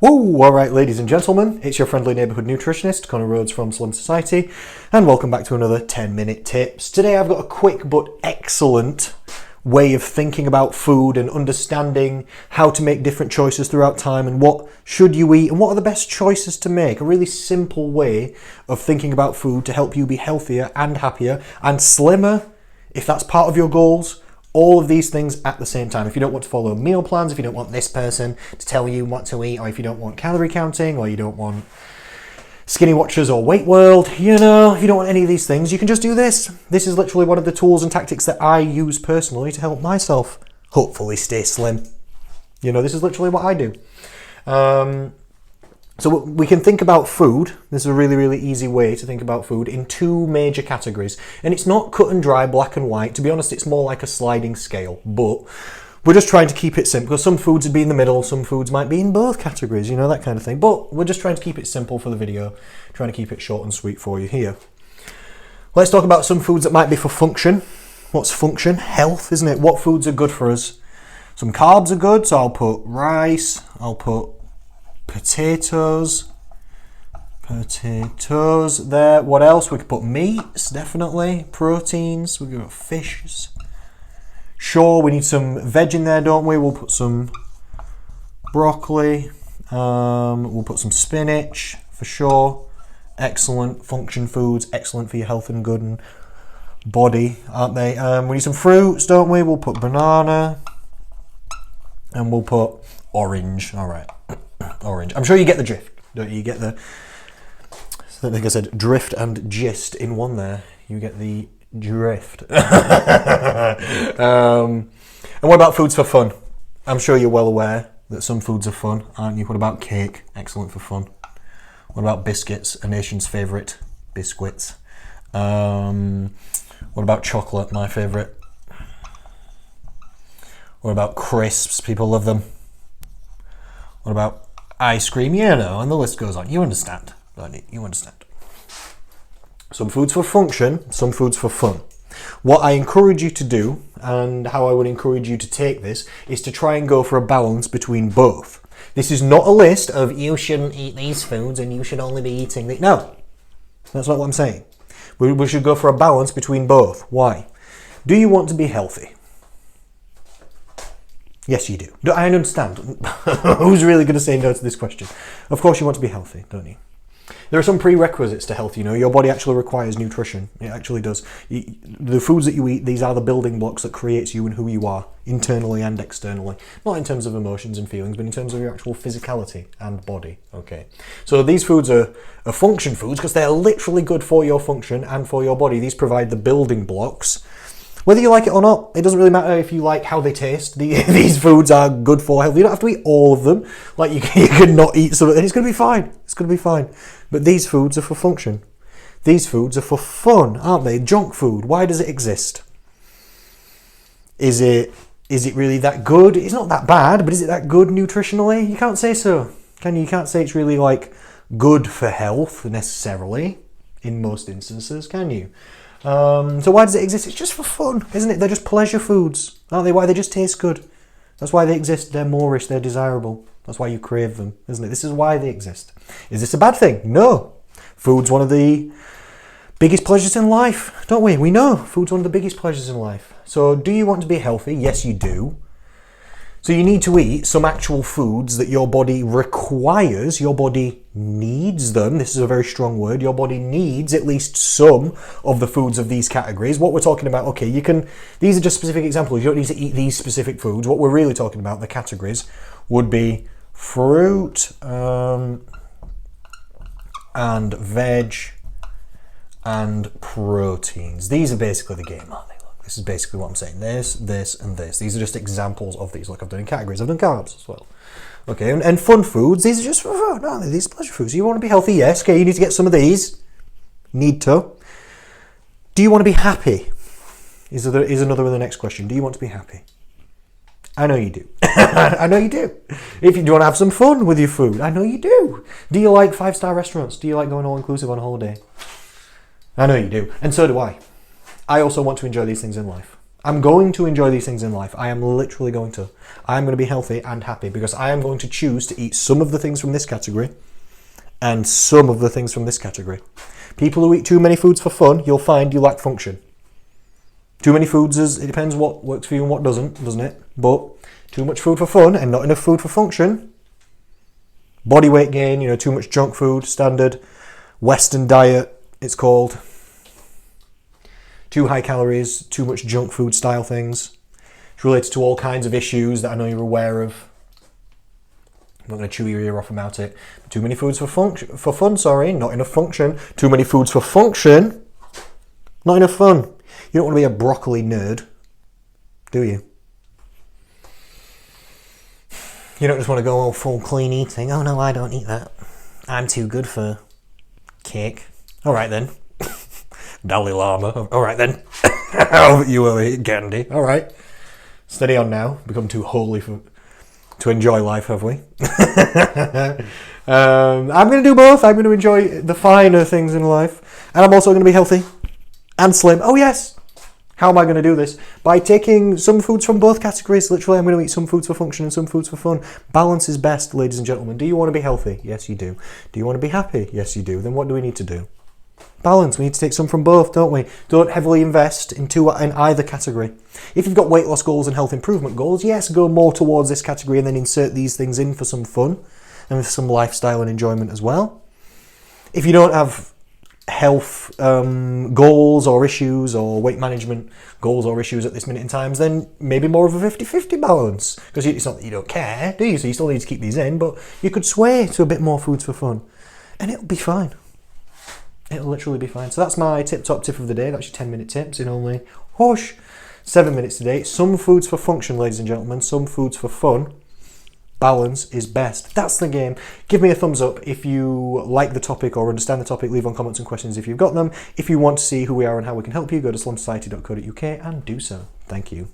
Whoa! Alright, ladies and gentlemen, it's your friendly neighbourhood nutritionist, Connor Rhodes from Slim Society, and welcome back to another 10-minute tips. Today I've got a quick but excellent way of thinking about food and understanding how to make different choices throughout time and what should you eat and what are the best choices to make. A really simple way of thinking about food to help you be healthier and happier and slimmer, if that's part of your goals. All of these things at the same time. If you don't want to follow meal plans, if you don't want this person to tell you what to eat, or if you don't want calorie counting, or you don't want Skinny Watchers or Weight World, if you don't want any of these things, you can just do this. This is literally one of the tools and tactics that I use personally to help myself hopefully stay slim. This is literally what I do. So we can think about food. This is a really, really easy way to think about food in two major categories. And it's not cut and dry, black and white. To be honest, it's more like a sliding scale. But we're just trying to keep it simple. Some foods would be in the middle, some foods might be in both categories, that kind of thing. But we're just trying to keep it simple for the video, trying to keep it short and sweet for you here. Let's talk about some foods that might be for function. What's function? Health, isn't it? What foods are good for us? Some carbs are good, so I'll put rice, I'll put potatoes there. What else? We could put meats, definitely. Proteins, we could put fishes. Sure, we need some veg in there, don't we? We'll put some broccoli. We'll put some spinach for sure. Excellent function foods, excellent for your health and good and body, aren't they? We need some fruits, don't we? We'll put banana and we'll put orange. All right. Orange. I'm sure you get the drift, don't you? You get the, I think I said drift and gist in one there. You get the drift. And what about foods for fun? I'm sure you're well aware that some foods are fun, aren't you? What about cake? Excellent for fun. What about biscuits? A nation's favourite, biscuits. What about chocolate? My favourite. What about crisps? People love them. What about ice cream? And the list goes on. You understand, don't you? You understand. Some foods for function, some foods for fun. What I encourage you to do, and how I would encourage you to take this, is to try and go for a balance between both. This is not a list of you shouldn't eat these foods and you should only be eating these. No, that's not what I'm saying. We should go for a balance between both. Why? Do you want to be healthy? Yes, you do. I understand. Who's really going to say no to this question? Of course you want to be healthy, don't you? There are some prerequisites to health, Your body actually requires nutrition. It actually does. The foods that you eat, these are the building blocks that creates you and who you are, internally and externally. Not in terms of emotions and feelings, but in terms of your actual physicality and body, okay? So these foods are function foods because they're literally good for your function and for your body. These provide the building blocks. Whether you like it or not, it doesn't really matter if you like how they taste. These foods are good for health. You don't have to eat all of them. Like you can not eat some of it. It's going to be fine. It's going to be fine. But these foods are for function. These foods are for fun, aren't they? Junk food. Why does it exist? Is it really that good? It's not that bad, but is it that good nutritionally? You can't say so. Can you? You can't say it's really good for health necessarily in most instances, can you? So why does it exist? It's just for fun, isn't it? They're just pleasure foods, aren't they? Why they just taste good. That's why they exist. They're moreish, they're desirable. That's why you crave them, isn't it? This is why they exist. Is this a bad thing? No. Food's one of the biggest pleasures in life, don't we? We know food's one of the biggest pleasures in life. So do you want to be healthy? Yes, you do. So you need to eat some actual foods that your body requires, your body needs them. This is a very strong word. Your body needs at least some of the foods of these categories. What we're talking about, okay, these are just specific examples. You don't need to eat these specific foods. What we're really talking about, the categories, would be fruit and veg and proteins. These are basically the game, aren't they? This is basically what I'm saying. This, and this. These are just examples of these. Look, I've done in categories. I've done carbs as well. Okay, and fun foods. These are just for fun, aren't they? These are pleasure foods. You want to be healthy? Yes. Okay, you need to get some of these. Need to. Do you want to be happy? Is another of the next question. Do you want to be happy? I know you do. I know you do. Do you want to have some fun with your food? I know you do. Do you like 5-star restaurants? Do you like going all-inclusive on holiday? I know you do. And so do I. I also want to enjoy these things in life. I'm going to enjoy these things in life. I am literally going to. I am going to be healthy and happy because I am going to choose to eat some of the things from this category and some of the things from this category. People who eat too many foods for fun, you'll find you lack function. Too many foods it depends what works for you and what doesn't it? But too much food for fun and not enough food for function. Body weight gain, too much junk food, standard Western diet, it's called. Too high calories, too much junk food style things. It's related to all kinds of issues that I know you're aware of. I'm not going to chew your ear off about it. Too many foods for fun, not enough function. Too many foods for function, not enough fun. You don't want to be a broccoli nerd, do you? You don't just want to go all full clean eating. Oh no, I don't eat that. I'm too good for cake. All right then. Dalai Lama. All right then. You will eat candy. All right. Steady on now. Become too holy to enjoy life, have we? I'm going to do both. I'm going to enjoy the finer things in life. And I'm also going to be healthy and slim. Oh yes. How am I going to do this? By taking some foods from both categories. Literally, I'm going to eat some foods for function and some foods for fun. Balance is best, ladies and gentlemen. Do you want to be healthy? Yes, you do. Do you want to be happy? Yes, you do. Then what do we need to do? Balance. We need to take some from both, don't we? Don't heavily invest in either category. If you've got weight loss goals and health improvement goals, yes, go more towards this category and then insert these things in for some fun and for some lifestyle and enjoyment as well. If you don't have health goals or issues or weight management goals or issues at this minute in time, then maybe more of a 50-50 balance. Because it's not that you don't care, do you? So you still need to keep these in, but you could sway to a bit more foods for fun. And it'll be fine. It'll literally be fine. So that's my top tip of the day. That's your 10-minute tips in only, 7 minutes today. Some foods for function, ladies and gentlemen. Some foods for fun. Balance is best. That's the game. Give me a thumbs up if you like the topic or understand the topic. Leave on comments and questions if you've got them. If you want to see who we are and how we can help you, go to slumsociety.co.uk and do so. Thank you.